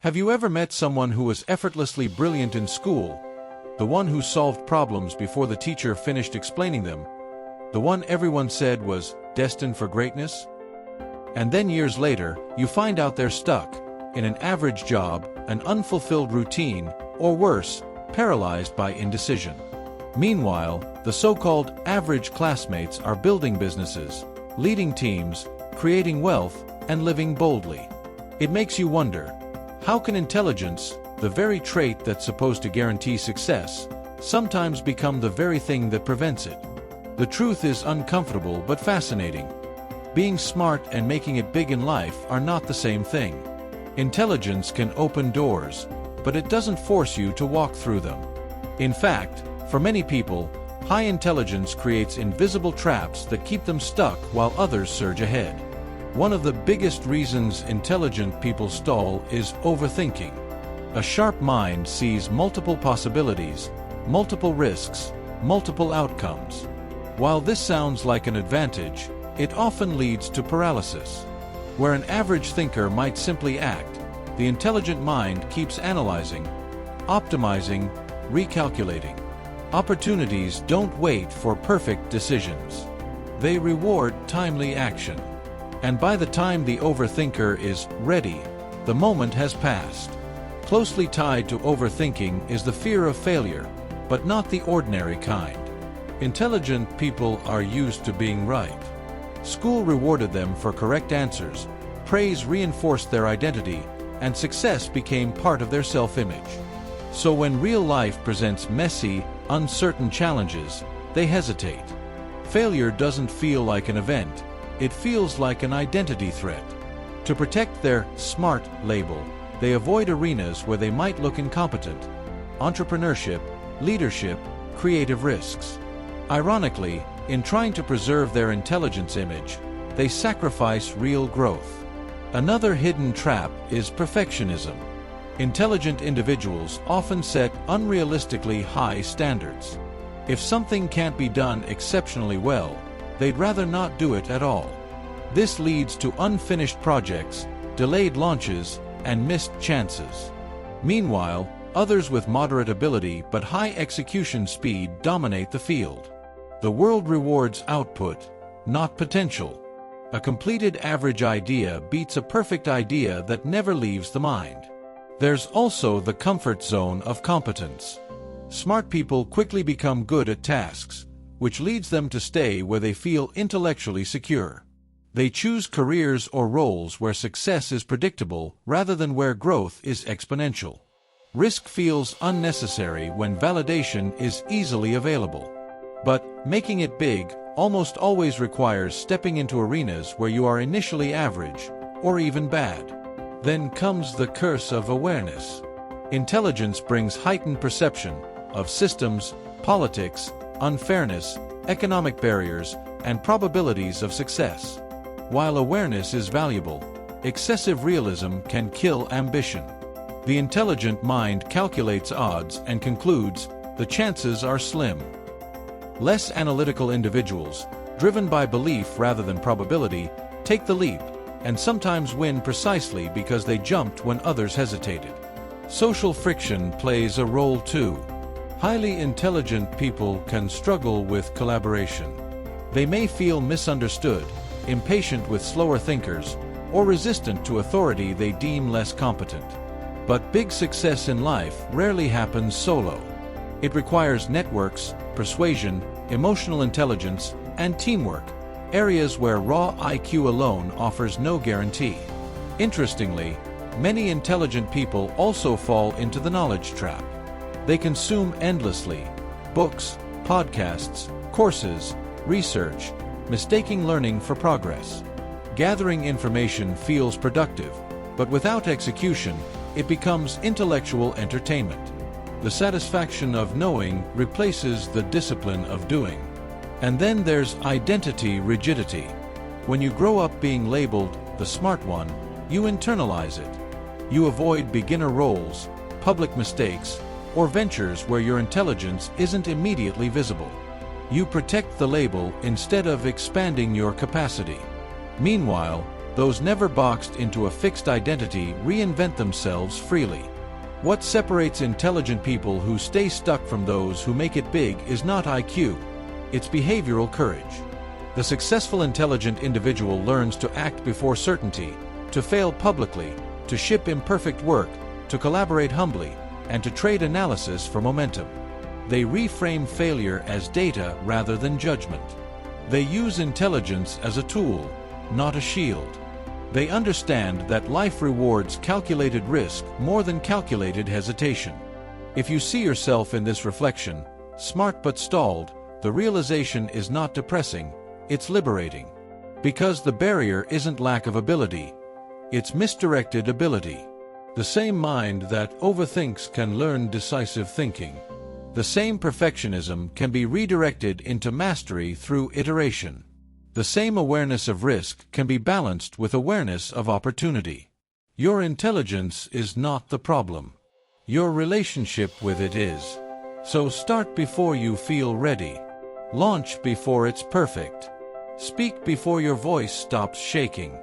Have you ever met someone who was effortlessly brilliant in school? The one who solved problems before the teacher finished explaining them? The one everyone said was destined for greatness? And then years later, you find out they're stuck in an average job, an unfulfilled routine, or worse, paralyzed by indecision. Meanwhile, the so-called average classmates are building businesses, leading teams, creating wealth, and living boldly. It makes you wonder, how can intelligence, the very trait that's supposed to guarantee success, sometimes become the very thing that prevents it? The truth is uncomfortable but fascinating. Being smart and making it big in life are not the same thing. Intelligence can open doors, but it doesn't force you to walk through them. In fact, for many people, high intelligence creates invisible traps that keep them stuck while others surge ahead. One of the biggest reasons intelligent people stall is overthinking. A sharp mind sees multiple possibilities, multiple risks, multiple outcomes. While this sounds like an advantage, it often leads to paralysis. Where an average thinker might simply act, the intelligent mind keeps analyzing, optimizing, recalculating. Opportunities don't wait for perfect decisions. They reward timely action. And by the time the overthinker is ready, the moment has passed. Closely tied to overthinking is the fear of failure, but not the ordinary kind. Intelligent people are used to being right. School rewarded them for correct answers, praise reinforced their identity, and success became part of their self-image. So when real life presents messy, uncertain challenges, they hesitate. Failure doesn't feel like an event. It feels like an identity threat. To protect their smart label, they avoid arenas where they might look incompetent: entrepreneurship, leadership, creative risks. Ironically, in trying to preserve their intelligence image, they sacrifice real growth. Another hidden trap is perfectionism. Intelligent individuals often set unrealistically high standards. If something can't be done exceptionally well, they'd rather not do it at all. This leads to unfinished projects, delayed launches, and missed chances. Meanwhile, others with moderate ability but high execution speed dominate the field. The world rewards output, not potential. A completed average idea beats a perfect idea that never leaves the mind. There's also the comfort zone of competence. Smart people quickly become good at tasks, which leads them to stay where they feel intellectually secure. They choose careers or roles where success is predictable rather than where growth is exponential. Risk feels unnecessary when validation is easily available. But making it big almost always requires stepping into arenas where you are initially average, or even bad. Then comes the curse of awareness. Intelligence brings heightened perception of systems, politics, unfairness, economic barriers, and probabilities of success. While awareness is valuable, excessive realism can kill ambition. The intelligent mind calculates odds and concludes the chances are slim. Less analytical individuals, driven by belief rather than probability, take the leap, and sometimes win precisely because they jumped when others hesitated. Social friction plays a role too. Highly intelligent people can struggle with collaboration. They may feel misunderstood, impatient with slower thinkers, or resistant to authority they deem less competent. But big success in life rarely happens solo. It requires networks, persuasion, emotional intelligence, and teamwork, areas where raw IQ alone offers no guarantee. Interestingly, many intelligent people also fall into the knowledge trap. They consume endlessly: books, podcasts, courses, research, mistaking learning for progress. Gathering information feels productive, but without execution, it becomes intellectual entertainment. The satisfaction of knowing replaces the discipline of doing. And then there's identity rigidity. When you grow up being labeled the smart one, you internalize it. You avoid beginner roles, public mistakes, or ventures where your intelligence isn't immediately visible. You protect the label instead of expanding your capacity. Meanwhile, Those never boxed into a fixed identity reinvent themselves freely. What separates intelligent people who stay stuck from those who make it big is not IQ. It's behavioral courage. The successful intelligent individual learns to act before certainty, to fail publicly, to ship imperfect work, to collaborate humbly, and to trade analysis for momentum. They reframe failure as data rather than judgment. They use intelligence as a tool, not a shield. They understand that life rewards calculated risk more than calculated hesitation. If you see yourself in this reflection, smart but stalled, the realization is not depressing, it's liberating. Because the barrier isn't lack of ability, it's misdirected ability. The same mind that overthinks can learn decisive thinking. The same perfectionism can be redirected into mastery through iteration. The same awareness of risk can be balanced with awareness of opportunity. Your intelligence is not the problem. Your relationship with it is. So start before you feel ready. Launch before it's perfect. Speak before your voice stops shaking.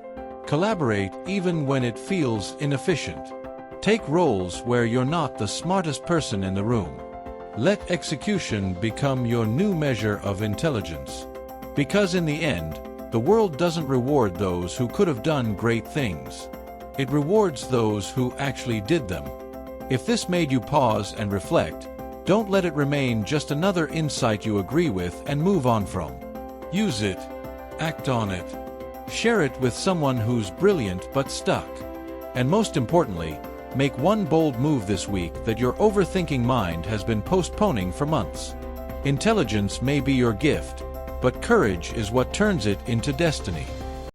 Collaborate even when it feels inefficient. Take roles where you're not the smartest person in the room. Let execution become your new measure of intelligence. Because in the end, the world doesn't reward those who could have done great things. It rewards those who actually did them. If this made you pause and reflect, don't let it remain just another insight you agree with and move on from. Use it. Act on it. Share it with someone who's brilliant but stuck. And most importantly, make one bold move this week that your overthinking mind has been postponing for months. Intelligence may be your gift, but courage is what turns it into destiny.